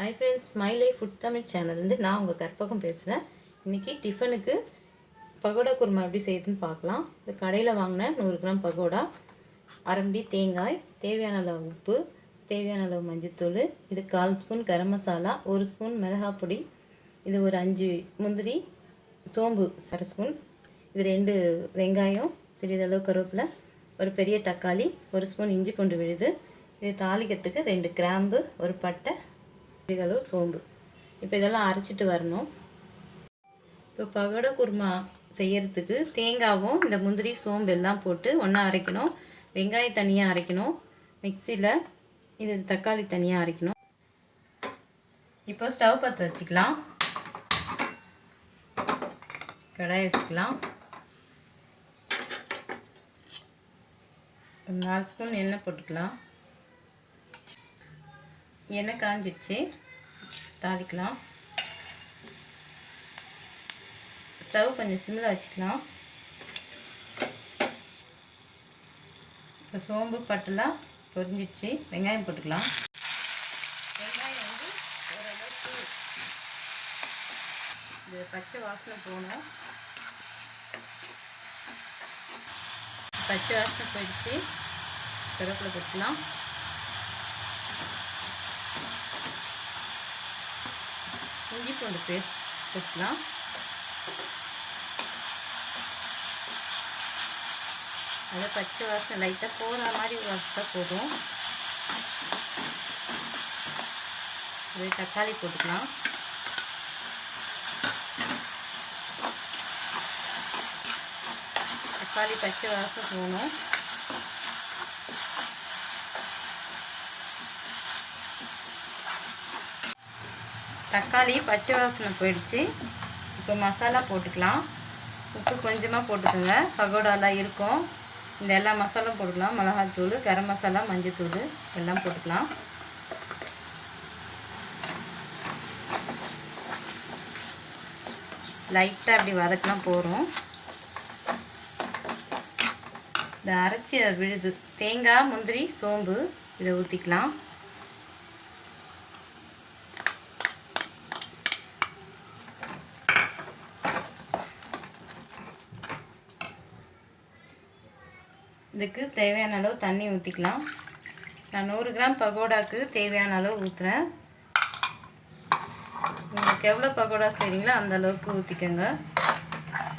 Hi friends, my life food Tamil சேனல்ல இருந்து நான் உங்க கற்பகம் பேசுறேன். இன்னைக்கு டிஃபனுக்கு பகோடா குருமா எப்படி செய்யுதுன்னு பார்க்கலாம். இது கடையில வாங்குன 100 கிராம் பகோடா, அரம்பி தேங்காய், தேவையான அளவு உப்பு, தேவையான அளவு மஞ்சள் தூள், இது 1/4 ஸ்பூன் கரம் மசாலா, 1 ஸ்பூன் மிளகாய் பொடி, இது ஒரு 5 முந்திரி, சோம்பு 1/2 ஸ்பூன், இது 2 வெங்காயம், சிறிதளவு கருவேப்பிலை, ஒரு பெரிய தக்காளி, 1 ஸ்பூன் இஞ்சி பூண்டு விழுது, இது தாளிக்கிறதுக்கு 2 கிராம்பு, ஒரு பட்டை, சிறிதளவு சோம்பு. இப்போ இதெல்லாம் அரைச்சிட்டு வரணும். இப்போ பகோடா குருமா செய்யறதுக்கு தேங்காவும் இந்த முந்திரி சோம்பு எல்லாம் போட்டு ஒன்றா அரைக்கணும். வெங்காயம் தனியாக அரைக்கணும் மிக்சியில், இது தக்காளி தனியாக அரைக்கணும். இப்போ ஸ்டவ் பற்ற வச்சுக்கலாம், கடாய் வச்சுக்கலாம். 4 ஸ்பூன் எண்ணெய் போட்டுக்கலாம். எண்ணெய் காஞ்சிடுச்சு, தாளிக்கலாம். ஸ்டவ் கொஞ்சம் சிம்மில் வச்சுக்கலாம். இப்போ சோம்பு பட்டெல்லாம் பொரிஞ்சிடுச்சு, வெங்காயம் போட்டுக்கலாம். வெங்காயம் வந்து ஓரளவுக்கு இது பச்சை வாசனை போகணும். பச்சை வாசனை போயிடுச்சு, கருவேப்பிலை போட்டுக்கலாம். இஞ்சி பூண்டு பேஸ்ட் போட்டுக்கலாம். அதை பச்சை வாசனை லைட்டாக போகிற மாதிரி வறுத்தா போதும். அது தக்காளி போட்டுக்கலாம். தக்காளி பச்சை வாசனை போகணும். தக்காளி பச்சை வாசனை போயிடுச்சு. இப்போ மசாலா போட்டுக்கலாம். உப்பு கொஞ்சமாக போட்டுக்கோங்க, பகோடாலாம் இருக்கும். இந்த எல்லா மசாலாவும் போட்டுக்கலாம். மிளகாத்தூள், கரம் மசாலா, மஞ்சள் தூள் எல்லாம் போட்டுக்கலாம். லைட்டாக அப்படி வதக்கலாம் போகிறோம். இந்த அரைச்சி விழுது தேங்காய், முந்திரி, சோம்பு இதை ஊற்றிக்கலாம். இதுக்கு தேவையான அளவு தண்ணி ஊற்றிக்கலாம். நான் 100 கிராம் பகோடாவுக்கு தேவையான அளவு ஊற்றுறேன். உங்களுக்கு எவ்வளோ பகோடா செய்கிறீங்களோ அந்த அளவுக்கு ஊற்றிக்கோங்க.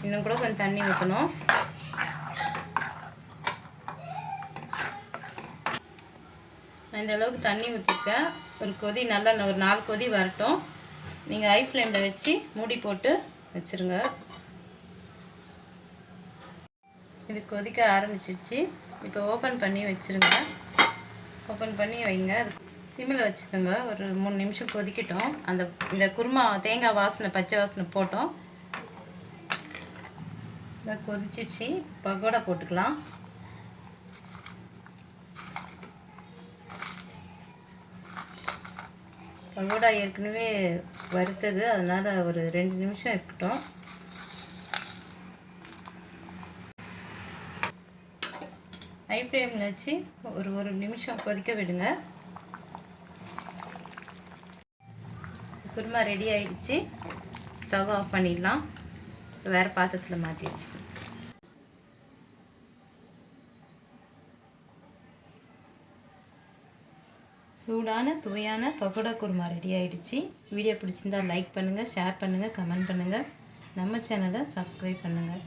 இன்னும் கூட கொஞ்சம் தண்ணி ஊற்றணும். நான் இந்த அளவுக்கு தண்ணி ஊற்றிருக்கேன். ஒரு கொதி நல்லா ஒரு 4 கொதி வரட்டும். நீங்கள் ஹை ஃப்ளேமில் வச்சு மூடி போட்டு வச்சுருங்க. இது கொதிக்க ஆரம்பிச்சிடுச்சு. இப்போ ஓப்பன் பண்ணி வச்சுருங்க. ஓப்பன் பண்ணி வைங்க. அது சிம்மில் வச்சுக்கோங்க. ஒரு 3 நிமிஷம் கொதிக்கட்டும். இந்த குருமா தேங்காய் வாசனை பச்சை வாசனை போட்டோம். இதை கொதிச்சிடுச்சு. பகோடா போட்டுக்கலாம். பகோடா ஏற்கனவே வறுத்தது, அதனால் ஒரு 2 நிமிஷம் இருக்கட்டும். ஹை ஃப்ளேமில் வச்சு ஒரு நிமிஷம் கொதிக்க விடுங்க. குருமா ரெடி ஆகிடுச்சு. ஸ்டவ் ஆஃப் பண்ணிடலாம். வேறு பாத்திரத்தில் மாற்றி வச்சு சூடான சுவையான பகோடா குருமா ரெடி ஆகிடுச்சு. வீடியோ பிடிச்சிருந்தால் லைக் பண்ணுங்கள், ஷேர் பண்ணுங்கள், கமெண்ட் பண்ணுங்கள். நம்ம சேனலை சப்ஸ்கிரைப் பண்ணுங்கள்.